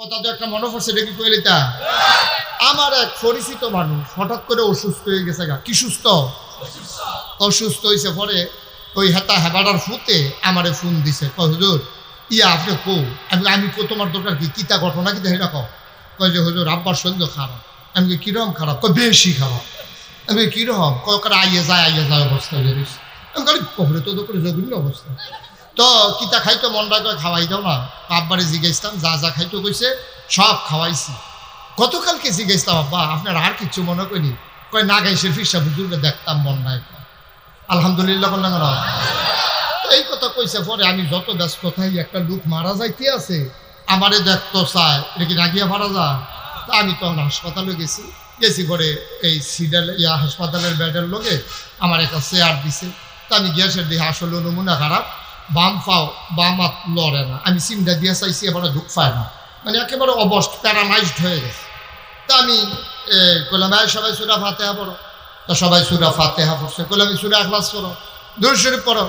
কথা তো একটা মনে পড়ছে দেখি কইলিতা আমার এক পরিচিত মানুষ হঠাৎ করে অসুস্থ হয়ে গেছে গা। কি সুস্থ? অসুস্থ হয়েছে পরে ওই হেতা হেবাডার ফুতে আমারে ফোন দিছে, কয় হুজুর ইয়া আপনি কো। আমি কো তোমার দরকার কি কিতা ঘটনা কিন্তু সেটা কও। কয় যে হুজুর আব্বার শরীর খারাপ। আমি কিরকম খারাপ? কয় বেশি খারাপ। আমি কিরকম? কয় আইয়ে যায় অবস্থা হয়ে গেছে। আমি কালি কহরে তো করে জঘন্য অবস্থা। তো কিতা খাইতো মনটা করে খাওয়াই দাও না। আব্বারে জিজ্ঞাসতাম যা যা খাইতো কইছে সব খাওয়াইছি। গতকালকে জিজ্ঞাসতাম আব্বা আপনার আর কিচ্ছু মনে করিনি? কয় না গাইছের ফিসা বুজুর্গে দেখতাম মন নাই। আলহামদুলিল্লাহ বললাম না। এই কথা কইছে পরে আমি যত ব্যস্ত থাকি একটা লোক মারা যাইতে আছে আমারে দেখতো চায় এটা কি রাগিয়া মারা যায়। তা আমি তখন হাসপাতালে গেছি পরে এই সিডাল হাসপাতালের বেডের লোকে আমার একটা চেয়ার দিছে। তা আমি গ্যাসের দিয়ে আসলে নমুনা খারাপ, বাম পাও বাম হাত লড়ে না। আমি সিমটা দিয়ে চাইছি এবারে দুঃখ পায় না, মানে একেবারে অবস্থা প্যারালাইজড হয়ে গেছে। তা আমি কইলাম ভাই সবাই সুরা ফাতেহা পড়ো। তা সবাই সুরা ফাতেহা পড়ছে। কইলাম আমি সুরা ইখলাস পড়ো, দুরূদ শরীফ পড়ো।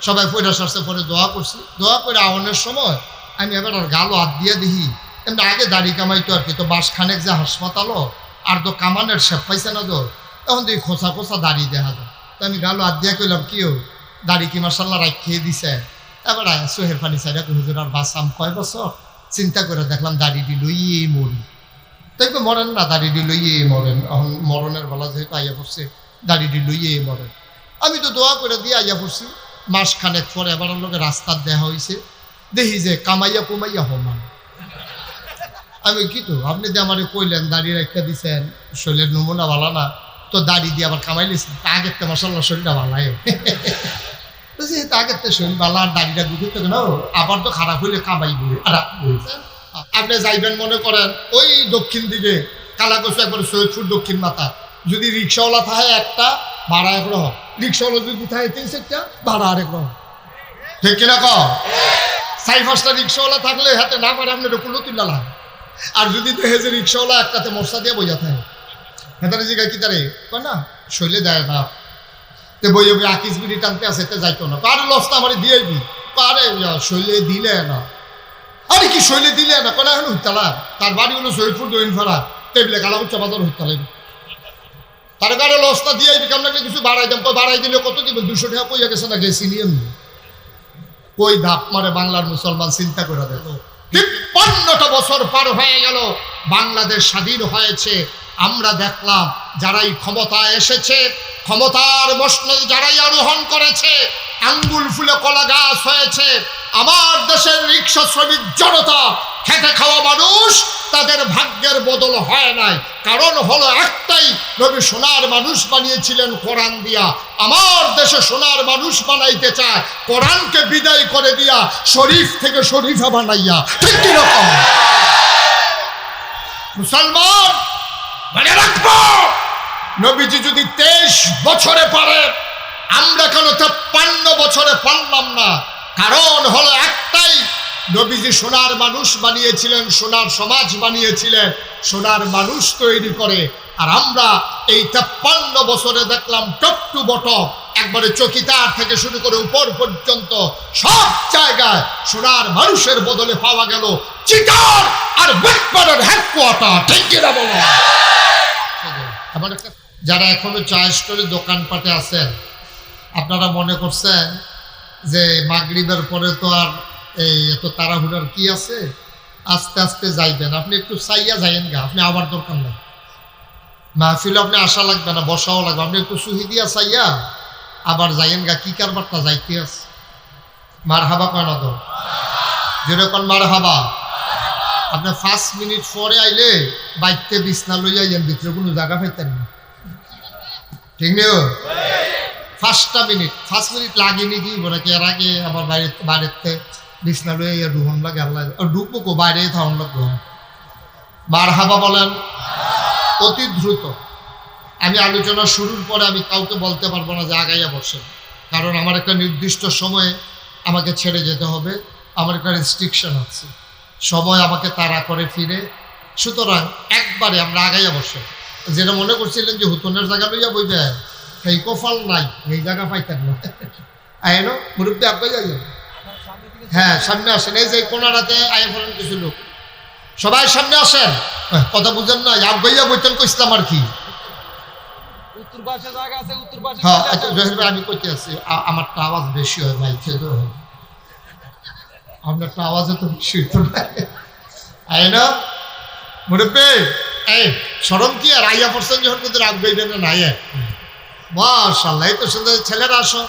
সবাই পয়লা সারছে পরে দোয়া করছি। দোয়া করে আওয়ানোর সময় আমি এবার আর গালো হাত দিয়ে দেখি এমনি আগে দাড়ি কামাইতো আর কি। তো বাসখানেক যে হাসপাতালও আর তো কামানের শেপ পাইছে না তো, তখন দেখি খোঁচা খোঁচা দাড়ি দেখা যায়। তো আমি গালো হাত দিয়ে কইলাম কিও দাড়ি কি মার্শাল্লাহ রাখিয়ে দিছে। এবার সোহের পানি সাইডা হুজুর আর বাসাম কয় বছর চিন্তা করে দেখলাম দাড়িটি লইয়ে মরি। দেখবে মরেন না, দাড়িটি লইয়ে মরেন। এখন মরণের বেলা যেহেতু আইয়া পড়ছে দাড়িটি লইয়ে মরেন। আমি তো দোয়া করে দিয়ে আইয়া পড়ছি। মাসখানেক পরে এবার লোকে রাস্তার দেখা হয়েছে, দেখি যে কামাইয়া কুমাইয়া হমান। আমি কি তো আপনি যে আমার কইলেন দাড়ি রাখা দিচ্ছেন শরীরের নমুনা ভালো না, তো দাড়ি দিয়ে আবার কামাই লিছেন। আগের তো মাসাল্লাহ শরীরটা ভালাই আগের তো শরীর ভালো আর দাড়িটা দুটো কেন আবার তো খারাপ হইলে কামাই আপনি যাইবেন মনে করেন ওই দক্ষিণ দিকে কালাকোচা একবার সৈয়দপুর দক্ষিণ মাথা, যদি রিক্সাওয়ালা থাকে একটা ভাড়া এক রকম, রিক্সাওয়ালা যদি থাকে 3-4টা ভাড়া আরেক রকম, ঠিক কিনা কম? 4-5টা রিক্সাওয়ালা থাকলে হাতে না পারে আপনার কুলো তুল্লা লাগে। আর যদি দেখে যে রিক্সাওয়ালা একটাতে মশলা দিয়ে বইয়া থাকে হেতারে জিগায় কি তারে কয় না শৈলে দেয় না, তে বইয়ে বই আকিস বিড়ি টানতে আছে তে যাইতো না। কার লসটা আমার দিয়েবি আরে শৈলে দিলে না। আরে কি শৈলে দিলে না কেন এখন হইতালা? তার বাড়ি হলো সৈয়দপুর দইনফাড়া, টেবিলে গালা উচ্চ বাজার হইতালে। তার গাড়ি লসটা দিয়ে আপনাকে কিছু বাড়াই দাম, বাড়াই দিলে কত দিবেন? 200 টাকা কইয়া গেছে না গেছি নিয়ে কই ধাপ মারে বাংলার মুসলমান চিন্তা করে দেখো। 53টা বছর পার হয়ে গেল বাংলাদেশ স্বাধীন হয়েছে। আমরা দেখলাম যারাই ক্ষমতায় এসেছে, ক্ষমতার মসনদে যারাই আরোহণ করেছে, আঙ্গুল ফুলে কলা গাছ হয়েছে। আমার দেশের রিক্সা শ্রমিক জনতা, খেটে খাওয়া মানুষ, তাদের ভাগ্যের বদল হয় নাই। কারণ হলো একটাই, নবী সোনার মানুষ বানিয়েছিলেন কোরআন দিয়া। আমার দেশে সোনার মানুষ বানাইতে চায় কোরআনকে বিদায় করে দিয়া শরীফ থেকে শরীফা বানাইয়া। ঠিক কিরকম মুসলমান মানে রাখবো, নবীজি যদি 23 বছরে পারে আমরা কেন 53 বছরে পারলাম না? কারণ হলো একটাই, নবীজি সোনার মানুষ বানিয়েছিলেন, সোনার সমাজ বানিয়েছিলেন, সোনার মানুষ তৈরি করে। আর আমরা এই 53 বছরে দেখলাম টপ টু বটম, একবারে চকিতার থেকে শুরু করে উপর পর্যন্ত সব জায়গায় সোনার মানুষের বদলে পাওয়া গেল চিটার আর বাটপাড়ার হেডকোয়ার্টার। ঠিক কিনা বলো? যারা এখনো চা স্টোরে দোকানপাটে আছেন, আপনারা মনে করছেন যে মাগরিবের পরে তো আর এই এত তাড়াহুড়ার কি আছে, আস্তে আস্তে যাইবেন। আপনি একটু চাইয়া যাইয়েন গা, আপনি আবার দরকার নেই। মাহফিলে আপনি আসা লাগবে না, বসাও লাগবে, আপনি একটু সুহি দিয়া চাইয়া আবার যাইয়েন গা। কি কারবারটা যাইতে আছে? মার হাবা কয় না তো যেরকম মার হাবা। আপনি 5 মিনিট পরে আইলে বাইতে বিছনা লইয়া যান, ভিতরে কোনো জায়গা পাইতেন না। ঠিক নেই? 5 মিনিট লাগেনি কি বলে কি এর আগে আবার বাইরেতে বিছনা লইয়া ঢুহন লাগে। আল্লাহ ঢুকবো কো বাইরে থাকুন লাগবো। মার হাবা বলেন অতি দ্রুত। আমি আলোচনা শুরুর পরে আমি কাউকে বলতে পারবো না যে আগাইয়া বসেন, কারণ আমার একটা নির্দিষ্ট সময়ে আমাকে ছেড়ে যেতে হবে, আমার একটা রেস্ট্রিকশন আছে, সময় আমাকে তাড়া করে ফিরে। সুতরাং একবারে আমরা আগাইয়া বসে। যেটা মনে করছিলেন যে হুতনের জায়গা লইয়া বইবে, সেই কফল নাই, এই জায়গা পাইতেন না। আইনো মুরব্বী আব্বাই যাই, হ্যাঁ সামনে আসেন। এই যে কোনারাতে আয় ফেলেন কিছু লোক, সবাই সামনে আসেন। কথা বুঝেন না, আগাইয়া বইতেন কইছিলাম আর কি। হ্যাঁ আচ্ছা জহির ভাই, আমি কইতে আছি আমারটা আওয়াজ বেশি হয় ভাই, খেলো আপনারটা আওয়াজে তো বেশি হইতো না। আই না মুরব্বী, এই শরম কি আর আইয়া পড়ছেন যখন কিন্তু আগাইবেন না নাই। মাশাআল্লাহ, এই তো সুন্দর ছেলেরা আসো,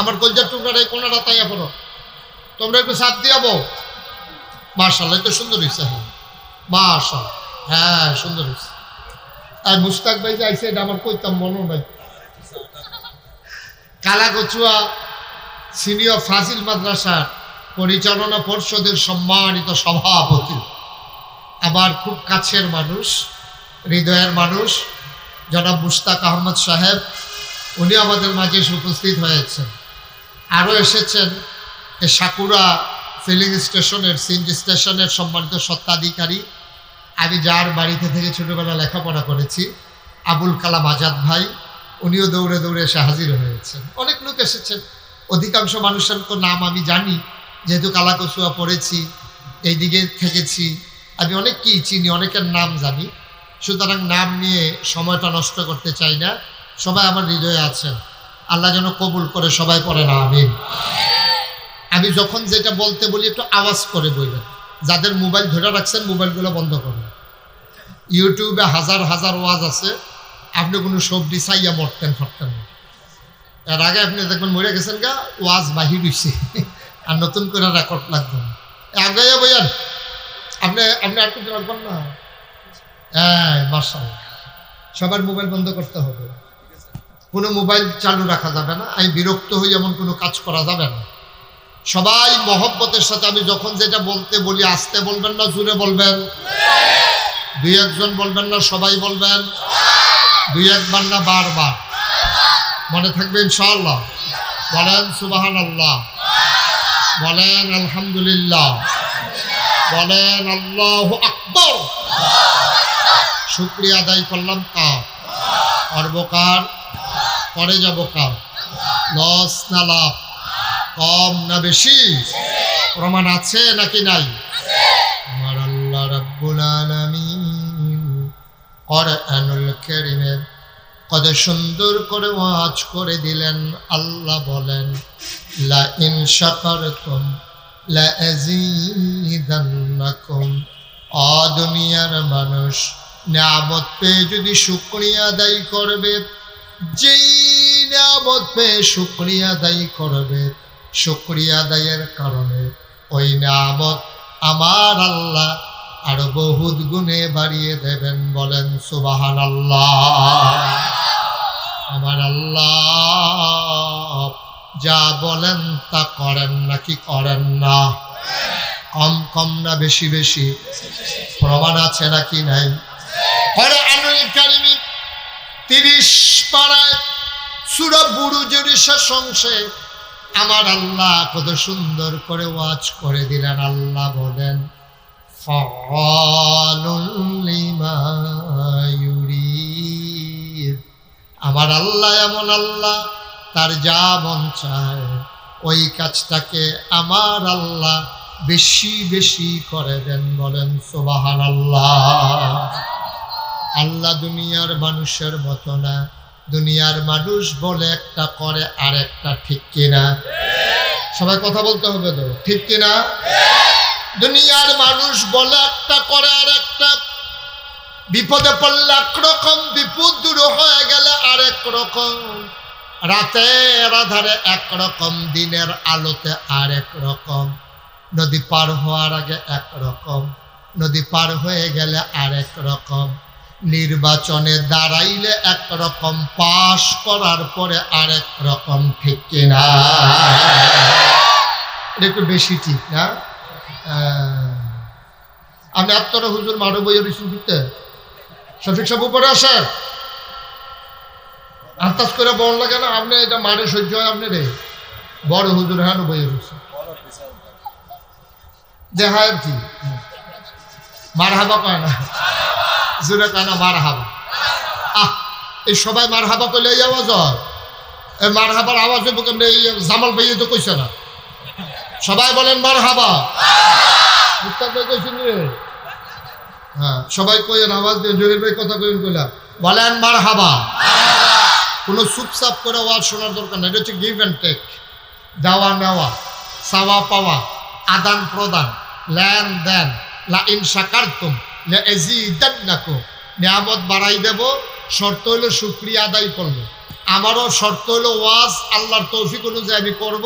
আমার কলজার টুকরার এই কোনাটা তাইয়া পড়ো, তোমরা একটু সাথ দিয়াবো। মাশাআল্লাহ, এই তো সুন্দর হয়েছে। হ্যাঁ মাশাআল্লাহ, হ্যাঁ সুন্দর হয়েছে। আর মুস্তাক ভাই যে আইসে এটা আমার কইতাম মনে নাই। কালাকচুয়া সিনিয়র ফাজিল মাদ্রাসার পরিচালনা পর্ষদের সম্মানিত সভাপতি, আমার খুব কাছের মানুষ, হৃদয়ের মানুষ জনাব মুশতাক আহমদ সাহেব, উনি আমাদের মাঝে এসে উপস্থিত হয়েছেন। আরও এসেছেন সাকুরা ফিলিং স্টেশনের সিএনজি স্টেশনের সম্মানিত স্বত্বাধিকারী, আমি যার বাড়িতে থেকে ছোটোবেলা লেখাপড়া করেছি, আবুল কালাম আজাদ ভাই, উনিও দৌড়ে দৌড়ে এসে হাজির হয়েছেন। অনেক লোক এসেছেন, অধিকাংশ মানুষের তো নাম আমি জানি, যেহেতু কালাকচুয়া পড়েছি, এইদিকে থেকেছি, আমি অনেককেই চিনি, অনেকের নাম জানি, সুতরাং নাম নিয়ে সময়টা নষ্ট করতে চাই না। সবাই আমার হৃদয়ে আছেন, আল্লাহ যেন কবুল করে, সবাই পড়ে না আমিন। আমি যখন যেটা বলতে বলি একটু আওয়াজ করে বলবেন, যাদের মোবাইল ধরে রাখছেন মোবাইলগুলো বন্ধ করুন। ইউটিউবে হাজার হাজার ওয়াজ আছে, আপনি কোনো সবজি চাইয়া মরতেন ফারতেন না। এর আগে আপনি দেখবেন মরে গেছেন গা, ওয়াজ বাহির হইছে, আর নতুন করে রেকর্ড লাগবে না। আগাইয়া বইয়ান, আপনি আপনি আর কিছু রাখবেন না। হ্যাঁ মাশাআল্লাহ, সবার মোবাইল বন্ধ করতে হবে, কোনো মোবাইল চালু রাখা যাবে না। আমি বিরক্ত হই এমন কোনো কাজ করা যাবে না। সবাই মহব্বতের সাথে আমি যখন যেটা বলতে বলি, আস্তে বলবেন না জোরে বলবেন, দুই একজন বলবেন না সবাই বলবেন, দুই একবার না বারবার, মনে থাকবে ইনশাআল্লাহ। বলেন সুবহানাল্লাহ, বলেন আলহামদুলিল্লাহ, বলেন আল্লাহু আকবার। শুকরিয়া আদায় করলাম কার? অর্বকার, পরে যাব কার? লস না লাভ, কম না বেশি? প্রমাণ আছে নাকি নাই? আমার আল্লাহ রাব্বুল আলামিন কোরআনুল কারীমে কত সুন্দর করে ওয়াজ করে দিলেন। আল্লাহ বলেন, লা ইন শাকারতুম লা আযীদান্নাকুম। দুনিয়ার মানুষ নিয়ামত পেয়ে যদি শুকরিয়া আদায় করবে, যেই নিয়ামত পেয়ে শুকরিয়া আদায় করবে, শুকরিয়া আদায়ের কারণে ওই নিয়ামত আমার আল্লাহ আরো বহুত গুণে বাড়িয়ে দেবেন। বলেন সুবহানাল্লাহ। আমার আল্লাহ যা বলেন তা করেন নাকি করেন না? কম কম না বেশি বেশি? প্রমাণ আছে নাকি নাই? কোরআনুল কারীম 30 পারায় সূরা বুরুজের শেষ অংশে আমার আল্লাহ কত সুন্দর করে ওয়াজ করে দিলেন। আল্লাহ বলেন, ফাআলুল লিমা ইউরিদ। আমার আল্লাহ এমন আল্লাহ, তার যা মন চায় ওই কাজটাকে আমার আল্লাহ বেশি বেশি করে দেন। বলেন সুবহানাল্লাহ। আল্লাহ দুনিয়ার মানুষের মতো না, দুনিয়ার মানুষ বলে একটা করে আর একটা, ঠিক কিনা? সবাই কথা বলতে হবে তো, ঠিক কিনা? দুনিয়ার মানুষ বলে একটা করে আর একটা, বিপদে পড়লে একরকম, বিপদ দূর হয়ে গেলে আরেক রকম, রাতের আধারে একরকম, দিনের আলোতে আরেক রকম, নদী পার হওয়ার আগে একরকম, নদী পার হয়ে গেলে আরেক রকম, নির্বাচনে দাঁড়াইলে একরকম, পাশ করার পরে আরেক রকম, ঠিক কিনা? এটা একটু বেশি ঠিক না? আমি আপনারা হুজুর মারো বইয়ের শুনতে শফিক সাহেব উপরে আসেন, আন্দাজ করে বল লাগে না আপনি, এটা মারে সহ্য হয় আপনি রে? বড় হুজুর হ্যাঁ বইয়ের দেখায় কি মার হাবা কয় না, জোরে কয় না মার হাবা। এই সবাই মার হাবা করলে এই আওয়াজ হয়? এই মার হাবার আওয়াজ হইব কেন? এই জামাল ভাই তো কইছে না, সবাই বলেন মার হাবা। মুস্তাক ভাই কইছেন রে, হ্যাঁ, সবাই কইেন, আওয়াজ দিয়ে জহির ভাই কথা কইেন, কইলা বলেন মারহাবা। কোনো চুপচাপ করে ওয়াজ শোনার দরকার নেই। এটা হচ্ছে গিভ অ্যান্ড টেক, দেওয়া নেওয়া, চাওয়া পাওয়া, আদান প্রদান, লেন দেন। লা ইন শাকারতুম লাযীদান্নাকুম, নিয়ামত বাড়াই দেব, শর্ত হলো শুকরিয়া আদায় করবে। আমারও শর্ত হলো ওয়াজ আল্লাহর তৌফিক অনুযায়ী আমি করব,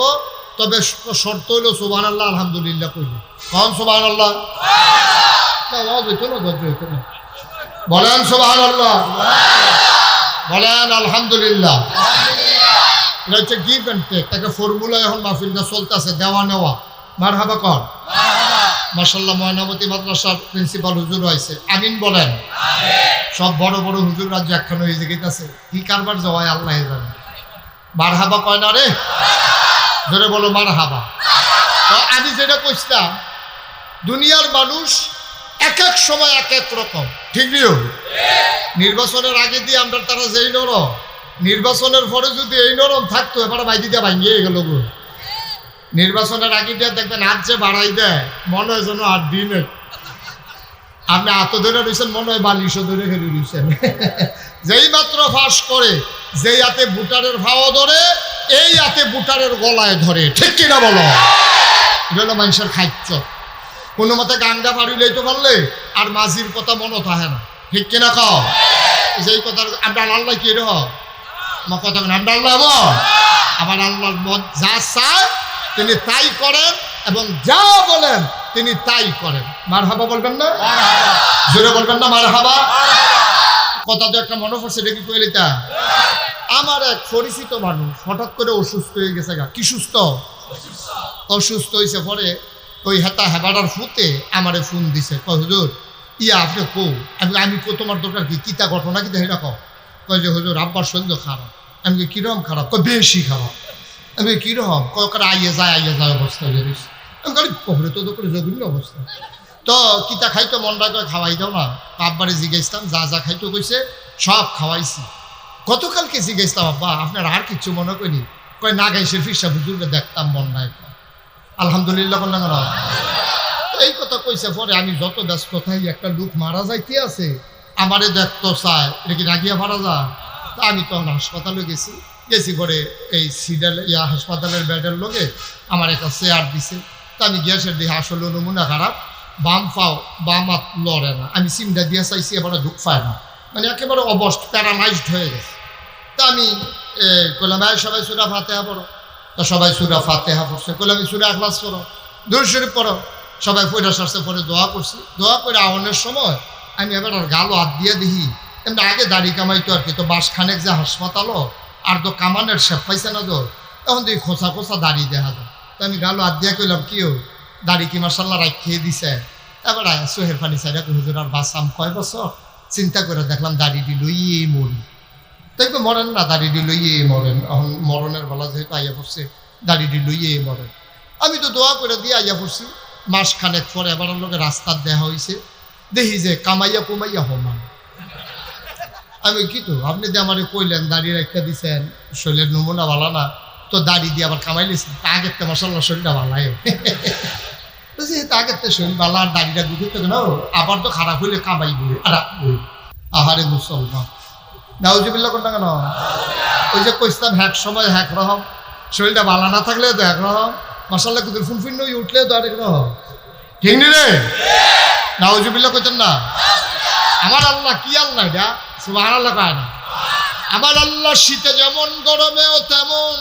তবে শর্ত হলো সুবহানাল্লাহ আলহামদুলিল্লাহ কইবে। কোন সুবহানাল্লাহ? না ওয়াজ হইতো না, ধৈর্য হইতো না। বলেন সুবহানাল্লাহ, বলেন আলহামদুলিল্লাহ। এটা হচ্ছে গিভ অ্যান্ড টেক, একটা ফর্মুলা এখন মাহফিলটা চলতেছে, দেওয়া নেওয়া। মারহাবা কর। মাশাআল্লাহ, ময়নামতি মাদ্রাসার প্রিন্সিপাল হুজুর হয়েছে, আমিন বলেন। সব বড় বড় হুজুর রাজ্য একখানে হয়ে গেছে, কি কারবার জয় আল্লাহ জানে। মারহাবা কয় না রে, জোরে বলো মারহাবা। তো আমি যেটা কইছিলাম, দুনিয়ার মানুষ এক এক সময় এক এক রকম, ঠিক নিও। নির্বাচনের আগে দিয়ে আমরা তারা যেই নরম, নির্বাচনের পরে যদি এই নরম থাকতো, এবার বাইদি দিয়ে ভাঙিয়ে গেল গো। নির্বাচনের আগে দিয়ে দেখবেন হাত যে বাড়াই দেয়, মনে হয় যেন আর দিনে আপনি হাত ধরে রয়েছেন, মনে হয় বালিশও ধরে ফেলে রয়েছেন। যেই মাত্র ফাঁস করে, যেই হাতে বুটারের ভাও ধরে, এই হাতে বুটারের গলায় ধরে, ঠিক কিনা বলো? এটা হলো মানুষের খাদ্য। কোনো মতে গাঙ্গা পাড়ি লইতে পারলে আর মাঝির কথা মনে থাকে না, ঠিক কিনা কও? যেই কথা আমরা আল্লাহ কি রহ আমার কথা আমরা আল্লাহ, আমার আল্লাহর মত যা চায় তিনি তাই করেন, এবং যা বলেন তিনি তাই করেন। মারহাবা বলবেন না? জোরে বলবেন না মারহাবা? কথা তো একটা মনে পড়ছে, দেখি কইলিতা। আমার এক পরিচিত মানুষ হঠাৎ করে অসুস্থ হয়ে গেছে গা। কি সুস্থ? অসুস্থ হয়েছে। পরে ওই হেতা হেবাডার ফুতে আমারে ফোন দিছে, কয় হুজুর ইয়া আপনি কো। আমি কো তোমার দরকার কি, কিতা ঘটনা কিতা সেটা কও। কয় যে হুজুর আব্বার শরীর খারাপ। আমি কিরকম খারাপ? কয় বেশি খারাপ। আমি কিরকম? কয় আইয়ে যায় অবস্থা হয়ে গেছে। আমি কালি কখনো তো করে জঘন্য অবস্থা। তো কিতা খাইতো মনটা কয় খাওয়াই দাও না। আব্বারে জিজ্ঞাসতাম, যা যা খাইতো কইছে সব খাওয়াইছি। গতকালকে জিজ্ঞাসতাম, আব্বা আপনার আর কিচ্ছু মনে করিনি? কয় না গাইছে ফিরসা হুজুরকে দেখতাম মন নাই। আলহামদুলিল্লাহ বললাম কেন? এই কথা কইছে। পরে আমি যত ব্যস্ত থাকি, একটা লোক মারা যাইতে আছে, আমারে দেখতো চায়, এটা কি রাগিয়া মারা যায়? তা আমি তখন হাসপাতালে গেছি পরে এই সিডাল হাসপাতালের বেডের লোকে আমার একটা চেয়ার দিছে। তা আমি গ্যাসের দিয়ে আসলে নমুনা খারাপ, বাম পাও বাম হাত লড়ে না। আমি সিমটা দিয়ে চাইছি, এবারে ঢুক পায় না, মানে একেবারে অবস্থা প্যারালাইজড হয়ে গেছে। তা আমি কইলাম ভাই সবাই সুরা ফাতেহা পড়ো। তা সবাই সুরা ফাতেহা পড়ছে। কইলাম সুরা ইখলাস পড়ো, দুরূদ শরীফ পড়ো। সবাই পড়া সারছে। পরে দোয়া করছি। দোয়া করে আওয়ানোর সময় আমি এবার আর গালো হাত দিয়ে দেখি, এমনি আগে দাড়ি কামাইতো আর কি, তো বাসখানেক যে হাসপাতালও আর তো কামানের শেপ পাইছে না তো, তখন দেখি খোঁচা খোঁচা দাড়ি দেখা যায়। তো আমি গালো হাত দিয়ে কইলাম কি ও দাড়ি কি মার্শাল্লাহ রাখিয়ে দিছে। এবার সোহের ফানি সাইডা হুজুর আর বাসাম কয় বছর, চিন্তা করে দেখলাম দাড়িটি লইয়ে মরি। তাই তো মরেন না, দাড়িটি লইয়ে মরেন। এখন মরণের বেলা যেহেতু আইয়া পড়ছে, দাড়িটি লইয়ে মরেন। আমি তো দোয়া করে দিয়ে আইয়া পড়ছি। মাসখানেক পরে এবার লোকের রাস্তার দেখা হয়েছে, দেখি যে কামাইয়া কুমাইয়া হমান। আমি কি তো আপনি যে আমার কইলেন দাড়ি রাখা দিচ্ছেন, শরীরের নমুনা ভালো না, তো দাড়ি দিয়ে আবার কামাই লিছেন। আগের তো মশাল্লা শরীরটা ভালাই, বুঝছি আগের তো শরীর ভালো, আর দাড়িটা দুঃখিত কেন, আবার তো খারাপ হইলে কামাইব। আর আহারে মুসলমান নাউজুবিল্লাহ কোনটা কেন? ওই যে কইতাম হ্যাক সময় হ্যাক রকম, শরীরটা ভালো না থাকলে তো এক রকম, মশাল্লা কুতুর ফুনফুন উঠলে তো আরেক রকম, ঠিক নি রে? নাউজুবিল্লাহ কইতেন না? আমার আল্লাহ কি আল্লাহ এটা সুবহানাল্লাহ কয় না? আমার আল্লাহ শীতে যেমন গরমেও তেমন,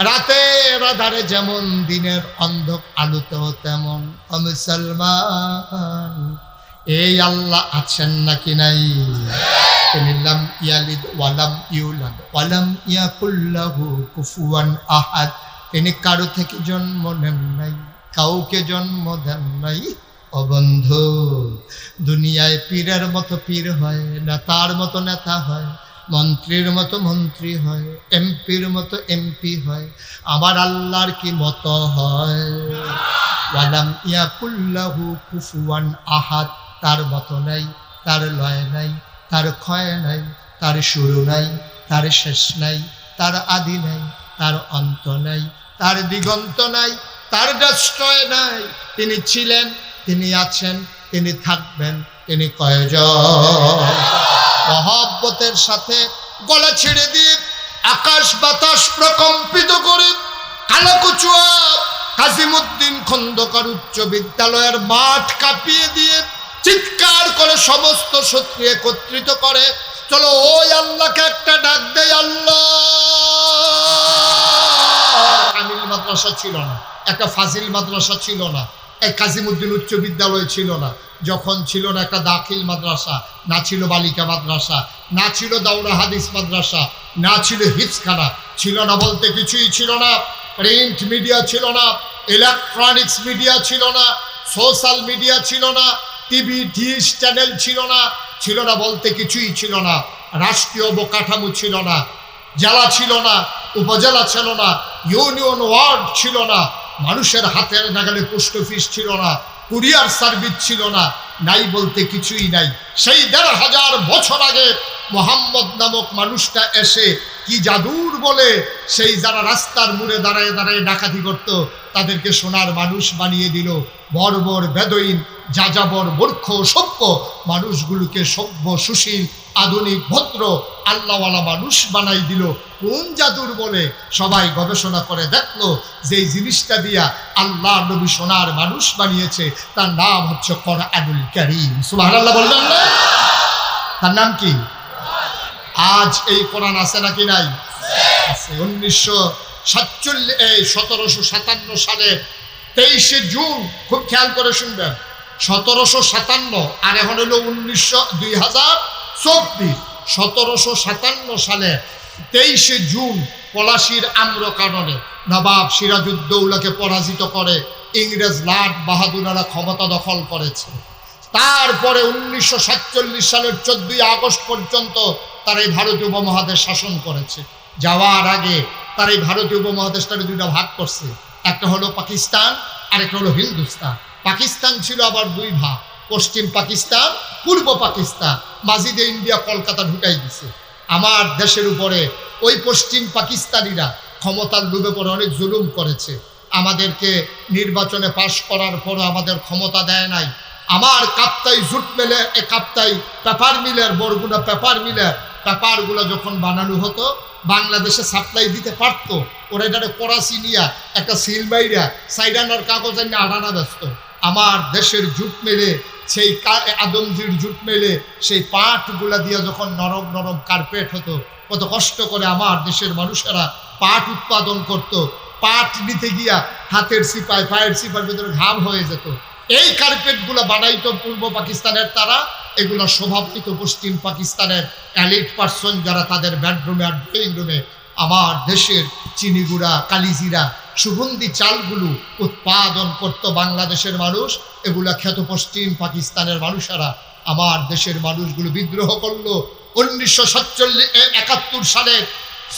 রাতের আধারে যেমন, দিনের অন্ধক আলোতেও তেমন। মুসলমান এই আল্লাহ আছেন নাকি নাই? তিনি লাম ইয়ালিদ ওয়ালাম ইউলাদ ওয়ালাম ইয়াকুল লাহু কুফুয়ান আহাদ। তিনি কারো থেকে জন্ম নেন নাই, কাউকে জন্ম দেন নাই। ও বন্ধু, দুনিয়ায় পীরের মতো পীর হয়, নেতার মতো নেতা হয়, মন্ত্রীর মতো মন্ত্রী হয়, এমপির মতো এমপি হয়। আমার আল্লাহর কি মতো হয়? ওয়ালাম ইয়াকুল লাহু কুফুয়ান আহাদ। তার মতো নাই, তার লয় নাই, তার ক্ষয় নাই, তার শুরু নাই, তার শেষ নাই, তার আদি নাই, তার অন্ত নাই, তার দিগন্ত নাই, তার দ্রষ্টয় নাই। তিনি ছিলেন, তিনি আছেন, তিনি থাকবেন, তিনি কয়জন? মহব্বতের সাথে গলা ছেড়ে দিয়ে আকাশ বাতাস প্রকম্পিত করে কালাকুচুয়া কাজিমুদ্দিন খন্দকার উচ্চ বিদ্যালয়ের মাঠ কাঁপিয়ে দিয়ে চিৎকার করে সমস্ত শত্রু একত্রিত করে, চলো ওই আল্লাহকে একটা ডাক দেয়। আল্লাহ! কামিল মাদ্রাসা ছিল না, একটা ফাজিল মাদ্রাসা ছিল না, এই কাজিমুদ্দিন উচ্চ বিদ্যালয় ছিল না, যখন ছিল না একটা দাখিল মাদ্রাসা, না ছিল বালিকা মাদ্রাসা, না ছিল দাওরা হাদিস মাদ্রাসা, না ছিল হিফজখানা, ছিল না বলতে কিছুই ছিল না। প্রিন্ট মিডিয়া ছিল না, ইলেকট্রনিক্স মিডিয়া ছিল না, সোশ্যাল মিডিয়া ছিল না, টিভি ডিশ চ্যানেল ছিল না, ছিল না বলতে কিছুই ছিল না। রাষ্ট্রীয় অবকাঠামো ছিল না, জেলা ছিল না, উপজেলা ছিল না, ইউনিয়ন ওয়ার্ড ছিল না, মানুষের হাতের নাগালে পোস্ট অফিস ছিল না, কুরিয়ার সার্ভিস ছিল না, নাই বলতে কিছুই নাই। সেই ১৫০০ বছর আগে মোহাম্মদ নামক মানুষটা এসে কি জাদুর বলে সেই যারা রাস্তার মোড়ে দাঁড়ায় দাঁড়ায় ডাকাতি করত তাদেরকে সোনার মানুষ বানিয়ে দিল। বর্বর বেদইন যাযাবর মূর্খ সভ্য মানুষগুলোকে সভ্য সুশীল আধুনিক ভদ্র আল্লাহওয়ালা মানুষ বানাই দিল। কোন জাদুর বলে? সবাই গবেষণা করে দেখলো যে এই জিনিসটা দিয়া আল্লাহ নবী সোনার মানুষ বানিয়েছে, তার নাম হচ্ছে কোরআনুল কারীম। সুবহানাল্লাহ বলবেন না? তার নাম কি? আজ এই কোরআন আছে নাকি নাই? আছে। 1757 সালের 23শে জুন, খুব খেয়াল করে শুনবেন, 1757 আর এখন হলো 2024। 1757 সালে 23শে জুন পলাশীর আম্রকাননে নবাব সিরাজউদ্দৌলাকে পরাজিত করে ইংরেজ লাট বাহাদুররা ক্ষমতা দখল করেছে। তারপরে 1947 সালের 14ই আগস্ট পর্যন্ত তারা এই ভারতীয় উপমহাদেশ শাসন করেছে। যাওয়ার আগে তারা এই ভারতীয় উপমহাদেশটাকে দুইটা ভাগ করছে, একটা হলো পাকিস্তান আর একটা হলো হিন্দুস্তান। পাকিস্তান ছিল আবার দুই ভাগ, পশ্চিম পাকিস্তান, পূর্ব পাকিস্তান। মাঝিদে ইন্ডিয়া কলকাতা ঢুকাই দিছে। আমার দেশের উপরে ওই পশ্চিম পাকিস্তানিরা ক্ষমতার লোভে পড়ে অনেক জুলুম করেছে। আমাদেরকে নির্বাচনে পাশ করার পরও আমাদের ক্ষমতা দেয় নাই। আমার কাপ্তাই জুট মিলে, কাপ্তাই পেপার মিলের, বরগুনা পেপার মিলের পেপারগুলো যখন বানানো হতো বাংলাদেশে সাপ্লাই দিতে পারতো, ওরা এটা করাচি নিয়ে একটা সিল বাইরা সাইডানার কাগজ এনে আড়ানা ব্যস্ত। আমার দেশের জুট মেলে, সেই আদমজির জুট মেলে সেই পাটগুলা দিয়ে যখন নরম নরম কার্পেট হতো, কত কষ্ট করে আমার দেশের মানুষেরা পাট উৎপাদন করত। পাট নিতে গিয়া হাতের সিপায় পায়ের সিপার ভিতরে ঘাম হয়ে যেত। এই কার্পেটগুলো বানাইতো পূর্ব পাকিস্তানের তারা, এগুলো স্বভাবত পশ্চিম পাকিস্তানের এলিট পার্সন যারা তাদের বেডরুমে আর ড্রয়িং রুমে আমার দেশের চিনিগুড়া কালিজিরা সুগন্ধি চালগুলো উৎপাদন করত বাংলাদেশের মানুষ। এগুলা খেত পশ্চিম পাকিস্তানের মানুষেরা। আমার দেশের মানুষগুলো বিদ্রোহ করলো। 1971 সালের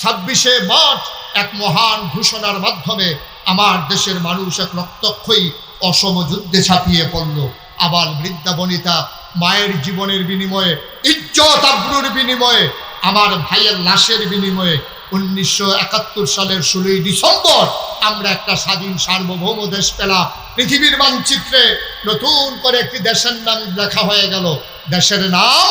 26শে মার্চ এক মহান ঘোষণার মাধ্যমে আমার দেশের মানুষ এক রক্তক্ষয়ী অসম যুদ্ধে ঝাঁপিয়ে পড়ল। আবার বৃদ্ধা বনিতা মায়ের জীবনের বিনিময়ে, ইজ্জত আবরুর বিনিময়ে, আমার ভাইয়ের লাশের বিনিময়ে 1971 সালের 16ই ডিসেম্বর আমরা একটা স্বাধীন সার্বভৌম দেশ পেলাম। পৃথিবীর মানচিত্রে নতুন করে একটি দেশের নাম লেখা হয়ে গেল। দেশের নাম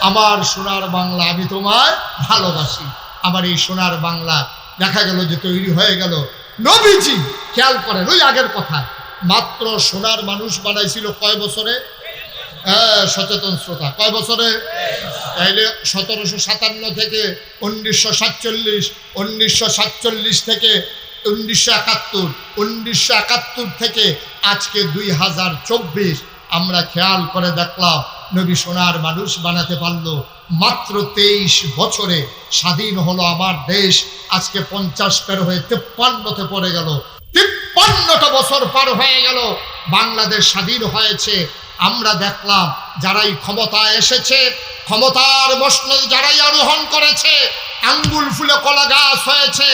আমার সোনার বাংলা। আমি তোমায় ভালোবাসি। আমার এই সোনার বাংলা দেখা গেল যে তৈরি হয়ে গেল। নবীজি খেয়াল করেন, ওই আগের কথা, মাত্র সোনার মানুষ বানাইছিল কয় বছরে? সচেতন শ্রোতা, কয় বছরে? তাইলে 1757 থেকে 1947, 1947 থেকে 1971, 1971 থেকে আজকে 2024 আমরা খেয়াল করে দেখলাম নবী সোনার মানুষ বানাতে পারলো। মাত্র 23 বছরে স্বাধীন হলো আমার দেশ। আজকে 50 পের হয়ে 53তে পড়ে গেল। 53টা বছর পার হয়ে গেল, বাংলাদেশ স্বাধীন হয়েছে। আমরা দেখলাম যারাই ক্ষমতায় এসেছে, ক্ষমতার মসনদে যারাই আরোহণ করেছে, আঙ্গুল ফুলে কলা গাছ হয়েছে।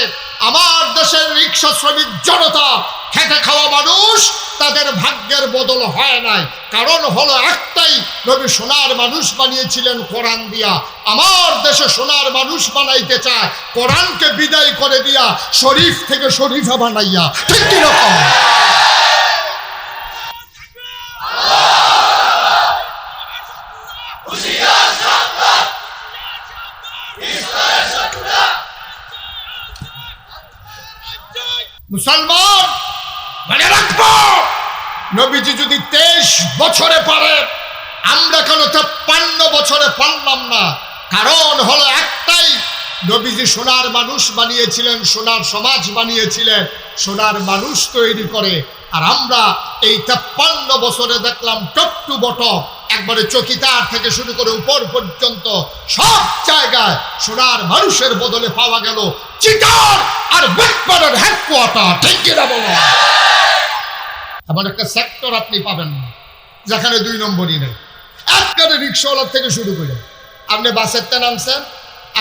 আমার দেশের রিক্সা শ্রমিক জনতা, খেটে খাওয়া মানুষ, তাদের ভাগ্যের বদল হয় নাই। কারণ হলো একটাই, নবী সোনার মানুষ বানিয়েছিলেন কোরআন দিয়া। আমার দেশে সোনার মানুষ বানাইতে চায়, কোরআনকে বিদায় করে দিয়া শরীফ থেকে শরীফা বানাইয়া। ঠিক কিরকম? মুসলমান মনে রাখবো, নবীজি যদি 23 বছরে পারে, আমরা কেন 53 বছরে পারলাম না? কারণ হলো একটাই, নবীজি সোনার মানুষ বানিয়েছিলেন, সোনার সমাজ বানিয়েছিলেন, সোনার মানুষ তৈরি করে। আর আমরা এই 53 বছরে দেখলাম টপ টু বটম, একবারে চকিদার থেকে শুরু করে উপর পর্যন্ত সব জায়গায় সোনার মানুষের বদলে পাওয়া গেল চিটার আর বাটপাড়ার হেডকোয়ার্টার। ঠিক কিনা বলো? এমন একটা সেক্টর আপনি পাবেন না যেখানে 2 নম্বরই নেই। একবারে রিক্সাওয়ালার থেকে শুরু করে আপনি বাসেরটা নামছেন,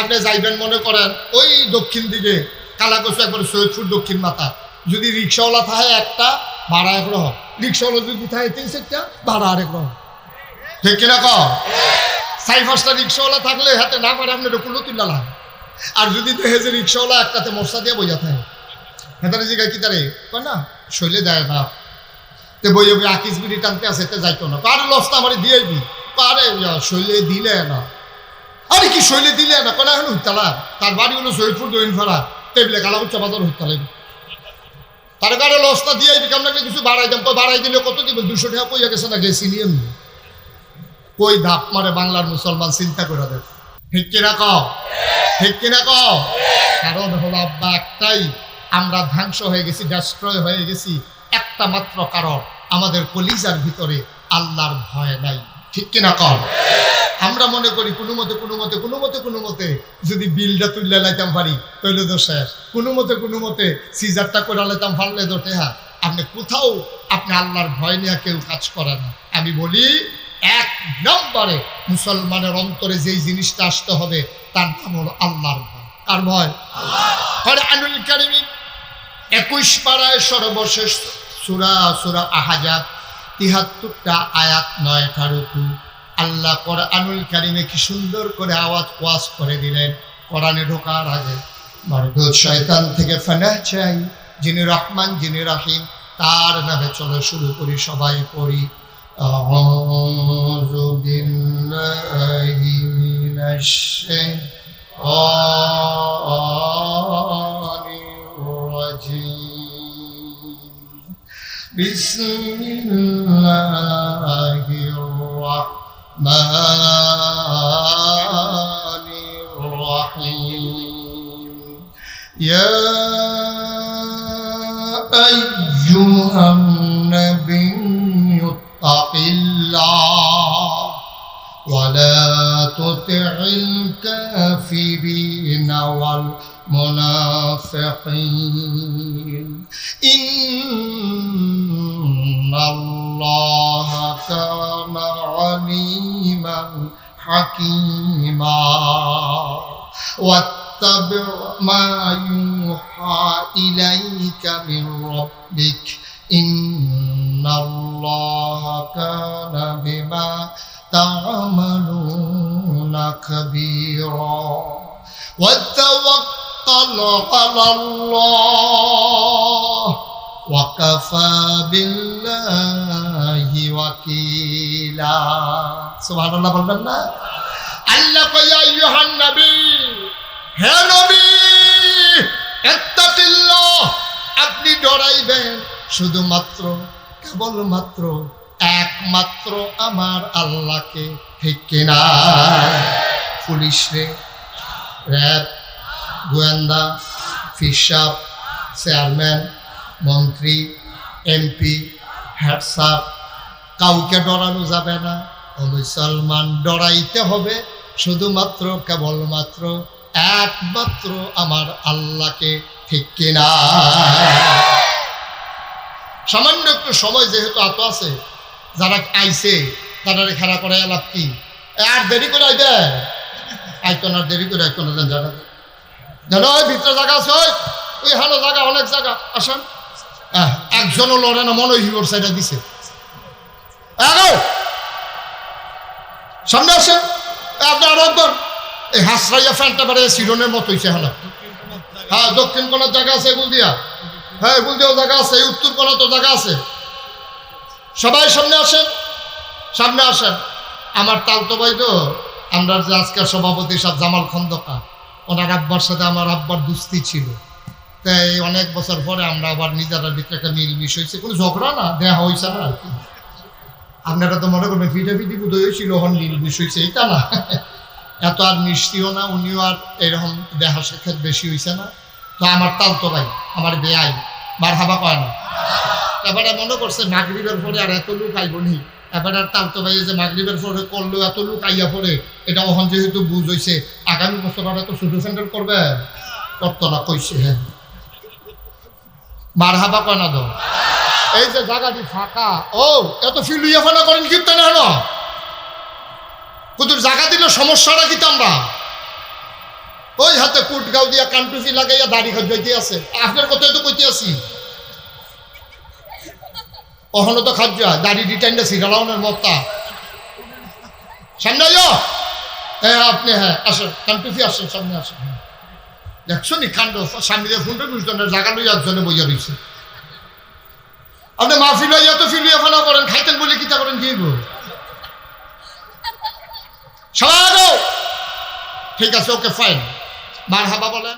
আপনি যাইবেন মনে করেন ওই দক্ষিণ দিকে কালাকসু, একবারে সৈয়দপুর দক্ষিণ মাথা, যদি রিক্সাওয়ালা থাকে একটা, ভাড়া একরকম, রিক্সাওয়ালা যদি থাকে 3-4টা, ভাড়া আরেক রকম। ঠিক কিনা কও? 4-5টা রিক্সাওয়ালা থাকলে হাতে না পারে আপনার কোনো তুল্লা লাগে। আর যদি দেখে যে রিক্সাওয়ালা একটাতে মশলা দিয়ে বইয়া থাকে, হেতারে জিগায় কি তারে কয় না শৈলে দেয় না, তে বই আকিস বিড়ি টানতে আছে, তে যাইতো না, কার লসটা আমার দিয়েবি, আরে শৈলে দিলে না, আরে কি শৈলে দিলে না, কেন এখন হইতালা, তার বাড়ি হলো সৈয়দপুর দইনফাড়া, টেবিলে কালা উচ্চ বাজার হইতালে, তার কারে লসটা দিয়েবি, কেমন কিছু বাড়াই দেন, বাড়াই দিলে কত দিবেন, 200 টাকা কইয়া গেছে না, গেছি নিয়ে কই ধাপ মারে বাংলার মুসলমান, চিন্তা করে দেখ। ঠিক কিনা কও? ঠিক কিনা কও? কারণ হলো আব্বা একটাই, আমরা ধ্বংস হয়ে গেছি, ডেস্ট্রয় হয়ে গেছি একটা মাত্র কারণ, আমাদের কলিজার ভিতরে আল্লাহর ভয় নাই। ঠিক কিনা কও? আমরা মনে করি কোনো মতে যদি বিলটা তুললে লাইতাম পারি তৈলে তো শেষ, কোনো মতে সিজারটা করে লাইতাম পারলে তো টেহা। আপনি কোথাও আপনি আল্লাহর ভয় নিয়ে কেউ কাজ করে না। আমি বলি 1 নম্বরে মুসলমানের অন্তরে যেই জিনিসটা আসতে হবে তার নাম হলো আল্লাহর ভয়। আর ভয় কোরআনুল কারীম 21 পারায় সর্বশেষ সূরা আহজাব 73টা আয়াত 9টা রুকু। আল্লাহ কোরআনুল কারীমে কি সুন্দর করে ওয়াজ করে দিলেন। কোরআনে ঢোকার আগে মারদুদ শয়তান থেকে ফানাহ চাই, যিনি রহমান যিনি রহিম, তার নামে চলো শুরু করি, সবাই পড়ি। আউযু বিল্লাহি মিনাশ শাইতানির রাজীম। বিসমিল্লাহির রাহমানির রাহিম। ইয়া আইয়ুহান নাবিয়্যু ইত্তাকিল্লাহ ওয়া লা তুতি'ল কাফিরিনা ওয়াল মুনাফিকিন ইন্নাল্লাহা কানা আলিমান হাকীমা ওয়াত্তাবি' মা ইউহা ইলাইকা মির রাব্বিক ইন্নাল্লাহা কানা বিমা তা'মালুনা খাবীরা ওয়াতাওয়াক্কাল আলাল্লাহ ওয়া কাফা বিল্লাহি ওয়াকিলা। সুবহানাল্লাহ বলবেন না? আল্লাহ কয় ইয়া আইয়ুহান নবী, হে নবী, ইত্তাকিল্লাহ, আপনি ডরাইবেন শুধুমাত্র কেবলমাত্র একমাত্র আমার আল্লাহকে। ঠিক কিনা? পুলিশ রে, র্যাব, গোয়েন্দা, ফিসাব, চেয়ারম্যান, মন্ত্রী, এমপি, হেড স্যার, কাউকে ডরানো যাবে না। ও মুসলমান, ডরাইতে হবে শুধুমাত্র কেবলমাত্র একমাত্র আমার আল্লাহকে। ঠিক কিনা? সামান্য একটু সময় যেহেতু এত আছে, যারা আইছে তারা খেলা করে লাভ কি? আর দেরি করে আইবে, আইতো না, দেরি করে আইতো না, জানা জানো ওই ভিতরে জায়গা আছে, ওই হালো জায়গা, অনেক জায়গা, আসেন। একজনও লড়ে না, মনে হিওর সাইডে দিছে। সামনে আসেন, আপনি আরো একবার এই হাসরাইয়া ফ্যানটা বেড়ে সিরনের মতো হয়েছে। হ্যাঁ, দক্ষিণ কোনার জায়গা আছে এগুল দিয়া, হ্যাঁ এগুল দিয়েও জায়গা আছে, এই উত্তর কোনা তো জায়গা আছে। সবাই সামনে আসেন, সামনে আসেন। আমার তালতো ভাই তো, আমরা যে আজকের সভাপতি সাহেব জামাল খন্দকার, ওনার আব্বার সাথে আমার আব্বার দুস্তি ছিল। তাই অনেক বছর পরে আমরা আবার নিজেরা ভিতরে একটা মিলমিশ হয়েছে, কোনো ঝগড়া না, দেয়া হয়েছে না আর কি। আপনারা তো মনে করবেন ফিটাফিটি বোধ হয়েছিল, হন মিলমিশ হয়েছে, এটা না। এত আর মিষ্টিও না, উনিও আর এরকম দেখা সাক্ষাৎ বেশি হয়েছে না। তো আমার তালতো ভাই, আমার বেয়াই বার হাবা কয় না। এবারে মনে করছে মাগরিবের পরে আর এত লোক আইব নি, এবার আর তালতো ভাই যে মাগরিবের পরে করলেও এত লোক আইয়া পড়ে, এটা ওখান যেহেতু বুঝ হয়েছে আগামী বছর আর এত ছোট সেন্টার করবে, করতো না, কইছে। হ্যাঁ, বার হাবা কয় না। তো এই যে জায়গাটি ফাঁকা, ও এত ফিলুইয়া ফানা করেন কীর্তনে হলো, কুতুর জায়গা দিলে সমস্যাটা কি? আমরা ওই হাতে কুটগাঁও দিয়া কানটুফি লাগাইয়া দাড়ি খাইতে আছে, আপনার কথাই তো কইতে আছি। কখনো তো খাজ্জা দাড়ি ডিটাইনটা সিগালাউনের মত্তা সামনে হ্যাঁ আপনি, হ্যাঁ আসেন, কানটুফি আসেন, সামনে আসেন। দেখছো নি কাণ্ড, সামনে ফোনটা বুঝতেন জায়গা লইয়া একজনে বইয়া রয়েছে। আপনি মাহফিল হইয়া তো ফিলিয়া ফানা করেন, খাইতেন বলে কিতা করেন কি সবাই? ঠিক আছে, ওকে ফাইন, মারহাবা বলেন।